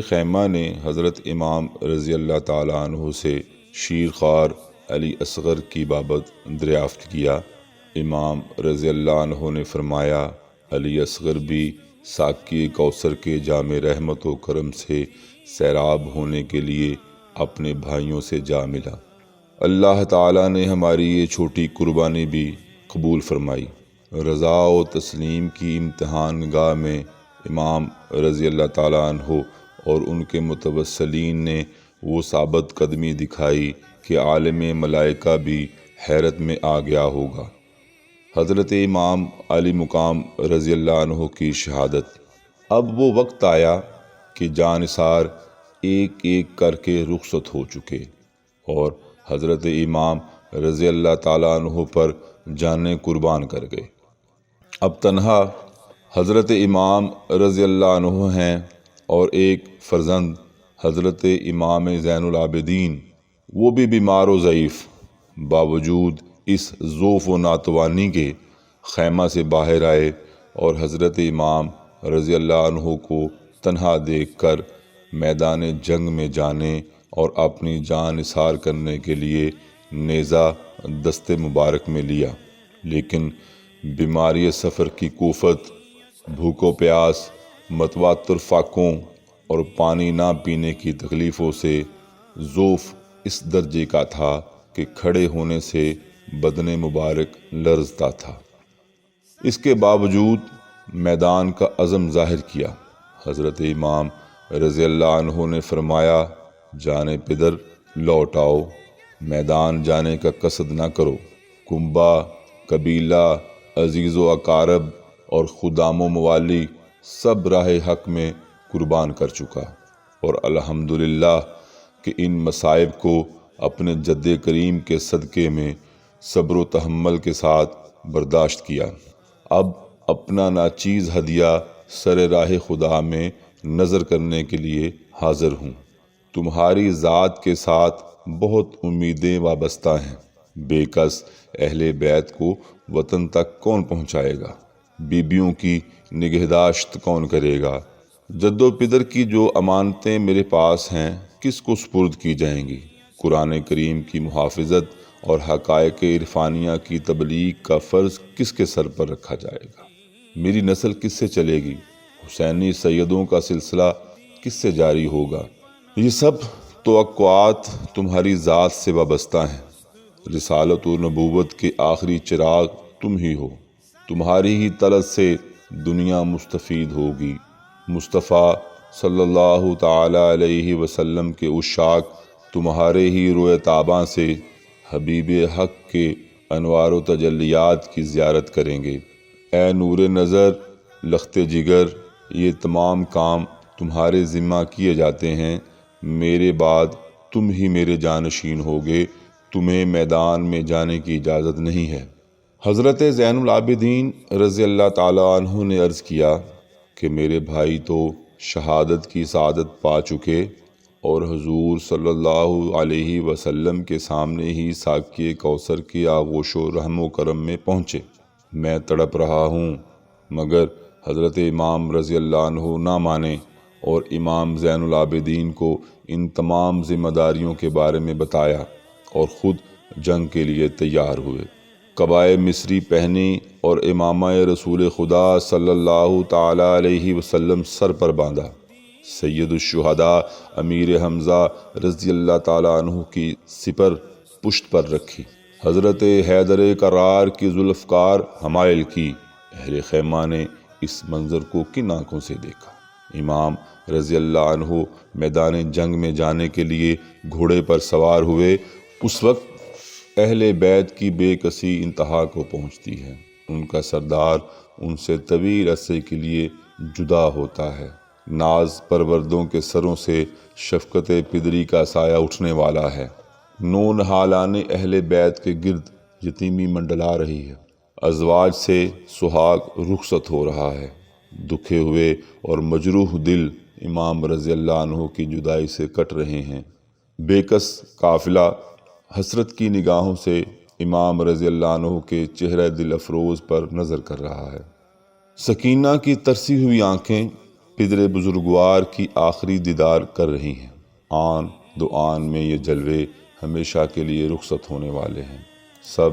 خیمہ نے حضرت امام رضی اللہ تعالیٰ عنہ سے شیر خوار علی اصغر کی بابت دریافت کیا۔ امام رضی اللہ عنہ نے فرمایا، علی اصغر بھی ساقی کوثر کے جام رحمت و کرم سے سیراب ہونے کے لیے اپنے بھائیوں سے جا ملا۔ اللہ تعالیٰ نے ہماری یہ چھوٹی قربانی بھی قبول فرمائی۔ رضا و تسلیم کی امتحان گاہ میں امام رضی اللہ تعالیٰ عنہ اور ان کے متوسلین نے وہ ثابت قدمی دکھائی کہ عالم ملائکہ بھی حیرت میں آ گیا ہوگا۔ حضرت امام علی مقام رضی اللہ عنہ کی شہادت۔ اب وہ وقت آیا کہ جانثار ایک ایک کر کے رخصت ہو چکے اور حضرت امام رضی اللہ تعالیٰ عنہ پر جانیں قربان کر گئے۔ اب تنہا حضرت امام رضی اللہ عنہ ہیں اور ایک فرزند حضرت امام زین العابدین، وہ بھی بیمار و ضعیف، باوجود اس ضعف و ناتوانی کے خیمہ سے باہر آئے اور حضرت امام رضی اللہ عنہ کو تنہا دیکھ کر میدان جنگ میں جانے اور اپنی جان نثار کرنے کے لیے نیزہ دست مبارک میں لیا، لیکن بیماری سفر کی کوفت، بھوک و پیاس، متواتر فاقوں اور پانی نہ پینے کی تکلیفوں سے ضعف اس درجے کا تھا کہ کھڑے ہونے سے بدن مبارک لرزتا تھا۔ اس کے باوجود میدان کا عزم ظاہر کیا۔ حضرت امام رضی اللہ عنہ نے فرمایا، جانے پدر لوٹ آؤ، میدان جانے کا قصد نہ کرو۔ کنبہ، قبیلہ، عزیز و اقارب اور خدام و موالی سب راہ حق میں قربان کر چکا، اور الحمدللہ کہ ان مصائب کو اپنے جد کریم کے صدقے میں صبر و تحمل کے ساتھ برداشت کیا۔ اب اپنا ناچیز ہدیہ سر راہ خدا میں نظر کرنے کے لیے حاضر ہوں۔ تمہاری ذات کے ساتھ بہت امیدیں وابستہ ہیں۔ بے کس اہل بیت کو وطن تک کون پہنچائے گا؟ بیبیوں کی نگہداشت کون کرے گا؟ جد و پدر کی جو امانتیں میرے پاس ہیں کس کو سپرد کی جائیں گی؟ قرآن کریم کی محافظت اور حقائق عرفانیہ کی تبلیغ کا فرض کس کے سر پر رکھا جائے گا؟ میری نسل کس سے چلے گی؟ حسینی سیدوں کا سلسلہ کس سے جاری ہوگا؟ یہ سب توقعات تمہاری ذات سے وابستہ ہیں۔ رسالت و نبوت کے آخری چراغ تم ہی ہو۔ تمہاری ہی طلعت سے دنیا مستفید ہوگی۔ مصطفیٰ صلی اللہ تعالی علیہ وسلم کے عشاق تمہارے ہی روئے تاباں سے حبیب حق کے انوار و تجلیات کی زیارت کریں گے۔ اے نور نظر، لخت جگر، یہ تمام کام تمہارے ذمہ کیے جاتے ہیں۔ میرے بعد تم ہی میرے جانشین ہوگے، تمہیں میدان میں جانے کی اجازت نہیں ہے۔ حضرت زین العابدین رضی اللہ تعالیٰ عنہ نے عرض کیا کہ میرے بھائی تو شہادت کی سعادت پا چکے اور حضور صلی اللہ علیہ وسلم کے سامنے ہی ساقی کوثر کے آغوش و رحم و کرم میں پہنچے۔ میں تڑپ رہا ہوں، مگر حضرت امام رضی اللہ عنہ نہ مانے اور امام زین العابدین کو ان تمام ذمہ داریوں کے بارے میں بتایا اور خود جنگ کے لیے تیار ہوئے۔ قبائے مصری پہنی اور امامہ رسول خدا صلی اللہ تعالی علیہ وسلم سر پر باندھا۔ سید الشہداء امیر حمزہ رضی اللہ تعالیٰ عنہ کی سپر پشت پر رکھی۔ حضرت حیدر کرار کی ذوالفقار حمائل کی۔ اہل خیمہ نے اس منظر کو کن آنکھوں سے دیکھا؟ امام رضی اللہ عنہ میدان جنگ میں جانے کے لیے گھوڑے پر سوار ہوئے۔ اس وقت اہل بیت کی بے کسی انتہا کو پہنچتی ہے۔ ان کا سردار ان سے طویل عرصے کے لیے جدا ہوتا ہے۔ ناز پروردوں کے سروں سے شفقت پدری کا سایہ اٹھنے والا ہے۔ نون حالان اہل بیت کے گرد یتیمی منڈلا رہی ہے۔ ازواج سے سہاگ رخصت ہو رہا ہے۔ دکھے ہوئے اور مجروح دل امام رضی اللہ عنہ کی جدائی سے کٹ رہے ہیں۔ بے کس قافلہ حسرت کی نگاہوں سے امام رضی اللہ عنہ کے چہرہ دل افروز پر نظر کر رہا ہے۔ سکینہ کی ترسی ہوئی آنکھیں پدر بزرگوار کی آخری دیدار کر رہی ہیں۔ آن دو آن میں یہ جلوے ہمیشہ کے لیے رخصت ہونے والے ہیں۔ سب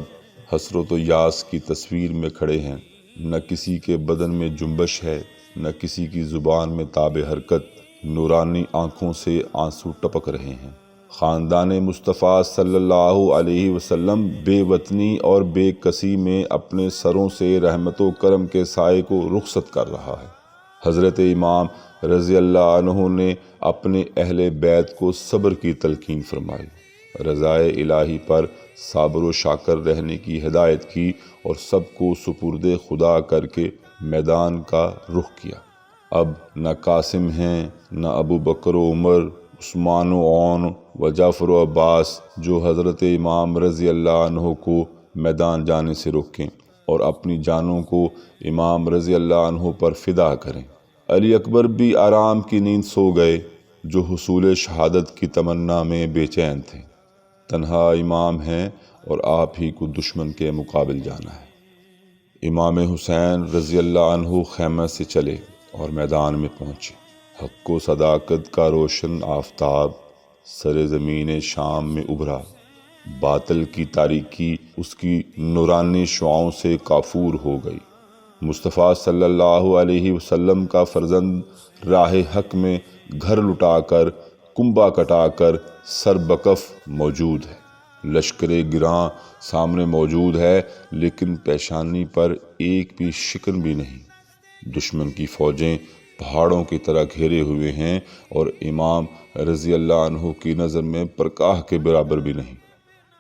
حسرت و یاس کی تصویر میں کھڑے ہیں، نہ کسی کے بدن میں جنبش ہے، نہ کسی کی زبان میں تاب حرکت، نورانی آنکھوں سے آنسو ٹپک رہے ہیں۔ خاندان مصطفیٰ صلی اللہ علیہ وسلم بے وطنی اور بے کسی میں اپنے سروں سے رحمت و کرم کے سائے کو رخصت کر رہا ہے۔ حضرت امام رضی اللہ عنہ نے اپنے اہل بیت کو صبر کی تلقین فرمائی، رضائے الہی پر صابر و شاکر رہنے کی ہدایت کی اور سب کو سپرد خدا کر کے میدان کا رخ کیا۔ اب نہ قاسم ہیں، نہ ابو بکر و عمر، عثمان و عون و جعفر و عباس جو حضرت امام رضی اللہ عنہ کو میدان جانے سے روکیں اور اپنی جانوں کو امام رضی اللہ عنہ پر فدا کریں۔ علی اکبر بھی آرام کی نیند سو گئے جو حصول شہادت کی تمنا میں بے چین تھے۔ تنہا امام ہیں اور آپ ہی کو دشمن کے مقابل جانا ہے۔ امام حسین رضی اللہ عنہ خیمہ سے چلے اور میدان میں پہنچے۔ حق و صداقت کا روشن آفتاب سر زمین شام میں ابھرا، باطل کی تاریکی اس کی نورانی شعاؤں سے کافور ہو گئی۔ مصطفیٰ صلی اللہ علیہ وسلم کا فرزند راہ حق میں گھر لٹا کر، کنبہ کٹا کر سر بکف موجود ہے۔ لشکر گراں سامنے موجود ہے لیکن پیشانی پر ایک بھی شکن بھی نہیں۔ دشمن کی فوجیں پہاڑوں کی طرح گھیرے ہوئے ہیں اور امام رضی اللہ عنہ کی نظر میں پرکاہ کے برابر بھی نہیں۔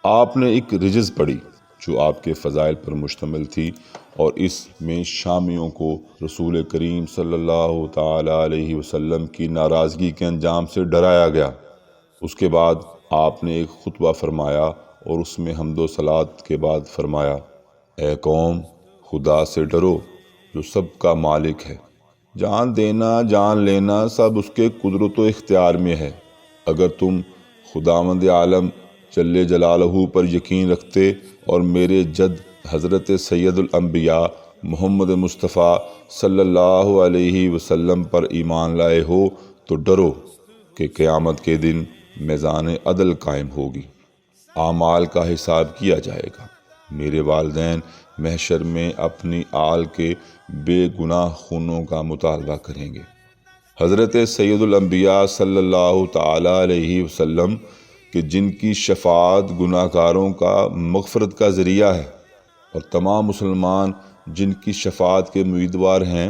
آپ نے ایک رجز پڑھی جو آپ کے فضائل پر مشتمل تھی اور اس میں شامیوں کو رسول کریم صلی اللہ تعالی علیہ وسلم کی ناراضگی کے انجام سے ڈرایا گیا۔ اس کے بعد آپ نے ایک خطبہ فرمایا اور اس میں حمد و صلات کے بعد فرمایا، اے قوم، خدا سے ڈرو جو سب کا مالک ہے۔ جان دینا جان لینا سب اس کے قدرت و اختیار میں ہے۔ اگر تم خداوند عالم جل جلالہ پر یقین رکھتے اور میرے جد حضرت سید الانبیاء محمد مصطفیٰ صلی اللہ علیہ وسلم پر ایمان لائے ہو تو ڈرو کہ قیامت کے دن میزان عدل قائم ہوگی، اعمال کا حساب کیا جائے گا۔ میرے والدین محشر میں اپنی آل کے بے گناہ خونوں کا مطالبہ کریں گے۔ حضرت سید الانبیاء صلی اللہ تعالی علیہ وسلم کہ جن کی شفاعت گناہ کاروں کا مغفرت کا ذریعہ ہے اور تمام مسلمان جن کی شفاعت کے امیدوار ہیں،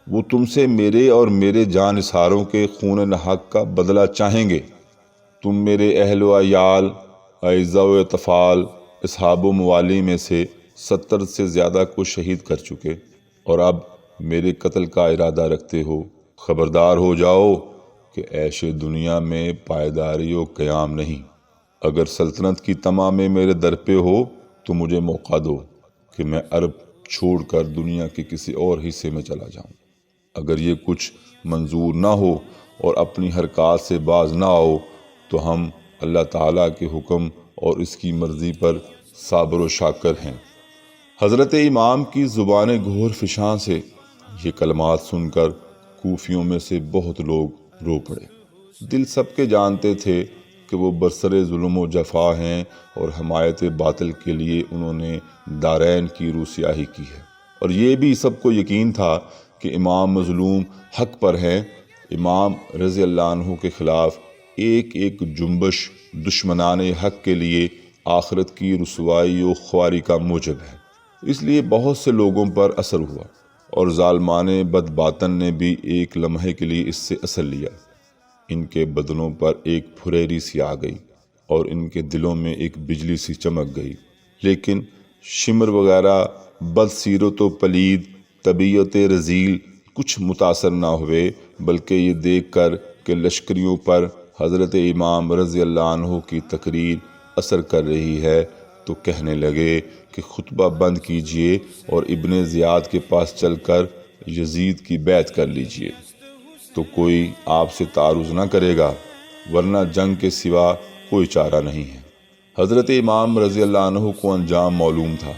وہ تم سے میرے اور میرے جان نثاروں کے خون نحق کا بدلہ چاہیں گے۔ تم میرے اہل و عیال، اعزاء و اطفال، اصحاب و موالی میں سے 70 سے زیادہ کو شہید کر چکے اور اب میرے قتل کا ارادہ رکھتے ہو۔ خبردار ہو جاؤ کہ عیش دنیا میں پائیداری و قیام نہیں۔ اگر سلطنت کی طمع میں میرے در پہ ہو تو مجھے موقع دو کہ میں عرب چھوڑ کر دنیا کے کسی اور حصے میں چلا جاؤں۔ اگر یہ کچھ منظور نہ ہو اور اپنی حرکات سے باز نہ آؤ تو ہم اللہ تعالیٰ کے حکم اور اس کی مرضی پر صابر و شاکر ہیں۔ حضرت امام کی زبان گہر فشاں سے یہ کلمات سن کر کوفیوں میں سے بہت لوگ رو پڑے۔ دل سب کے جانتے تھے کہ وہ برسر ظلم و جفا ہیں اور حمایت باطل کے لیے انہوں نے دارین کی روسیاہی کی ہے، اور یہ بھی سب کو یقین تھا کہ امام مظلوم حق پر ہیں۔ امام رضی اللہ عنہ کے خلاف ایک ایک جنبش دشمنان حق کے لیے آخرت کی رسوائی و خواری کا موجب ہے۔ اس لیے بہت سے لوگوں پر اثر ہوا اور ظالمان بد باطن نے بھی ایک لمحے کے لیے اس سے اثر لیا۔ ان کے بدنوں پر ایک پھریری سی آ گئی اور ان کے دلوں میں ایک بجلی سی چمک گئی، لیکن شمر وغیرہ بد سیرت و پلید طبیعت رذیل کچھ متاثر نہ ہوئے، بلکہ یہ دیکھ کر کہ لشکریوں پر حضرت امام رضی اللہ عنہ کی تقریر اثر کر رہی ہے تو کہنے لگے کہ خطبہ بند کیجئے اور ابن زیاد کے پاس چل کر یزید کی بیعت کر لیجئے، تو کوئی آپ سے تعارض نہ کرے گا، ورنہ جنگ کے سوا کوئی چارہ نہیں ہے۔ حضرت امام رضی اللہ عنہ کو انجام معلوم تھا،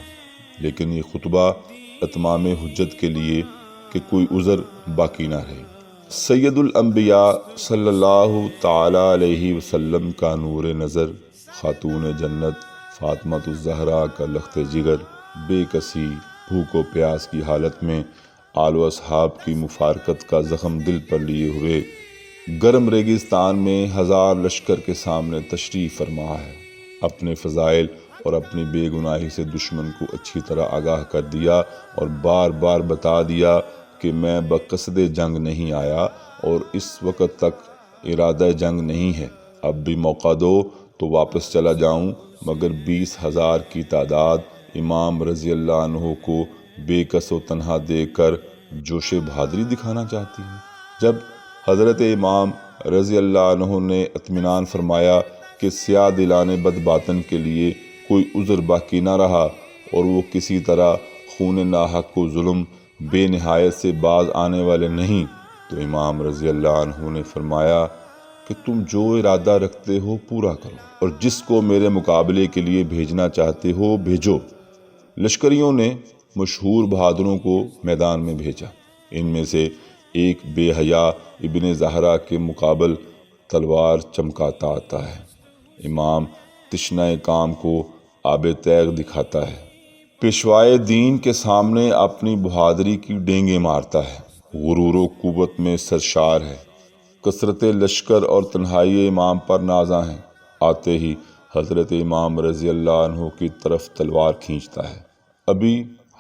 لیکن یہ خطبہ اتمام حجت کے لیے کہ کوئی عذر باقی نہ رہے۔ سید الانبیاء صلی اللہ تعالی علیہ وسلم کا نور نظر، خاتون جنت فاطمۃ الزہرا کا لخت جگر، بے کسی بھوک و پیاس کی حالت میں آل و اصحاب کی مفارقت کا زخم دل پر لیے ہوئے گرم ریگستان میں ہزار لشکر کے سامنے تشریف فرما ہے، اپنے فضائل اور اپنی بے گناہی سے دشمن کو اچھی طرح آگاہ کر دیا اور بار بار بتا دیا کہ میں بقصد جنگ نہیں آیا اور اس وقت تک ارادہ جنگ نہیں ہے، اب بھی موقع دو تو واپس چلا جاؤں، مگر 20,000 کی تعداد امام رضی اللہ عنہ کو بے کس و تنہا دیکھ کر جوش بہادری دکھانا چاہتی ہے۔ جب حضرت امام رضی اللہ عنہ نے اطمینان فرمایا کہ سیاہ دلان بدباطن کے لیے کوئی عذر باقی نہ رہا اور وہ کسی طرح خون ناحق کو ظلم بے نہایت سے باز آنے والے نہیں، تو امام رضی اللہ عنہ نے فرمایا کہ تم جو ارادہ رکھتے ہو پورا کرو اور جس کو میرے مقابلے کے لیے بھیجنا چاہتے ہو بھیجو۔ لشکریوں نے مشہور بہادروں کو میدان میں بھیجا، ان میں سے ایک بے حیا ابن زہرا کے مقابل تلوار چمکاتا آتا ہے، امام تشنہ کام کو آب تیغ دکھاتا ہے، پیشوائے دین کے سامنے اپنی بہادری کی ڈینگیں مارتا ہے، غرور و قوت میں سرشار ہے، کثرت لشکر اور تنہائی امام پر نازاں ہیں، آتے ہی حضرت امام رضی اللہ عنہ کی طرف تلوار کھینچتا ہے، ابھی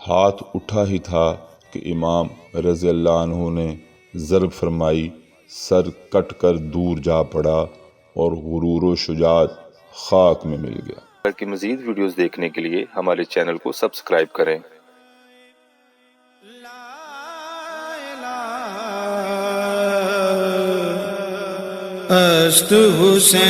ہاتھ اٹھا ہی تھا کہ امام رضی اللہ عنہ نے ضرب فرمائی، سر کٹ کر دور جا پڑا اور غرور و شجاعت خاک میں مل گیا۔ کی مزید ویڈیوز دیکھنے کے لیے ہمارے چینل کو سبسکرائب کریں۔ است حسین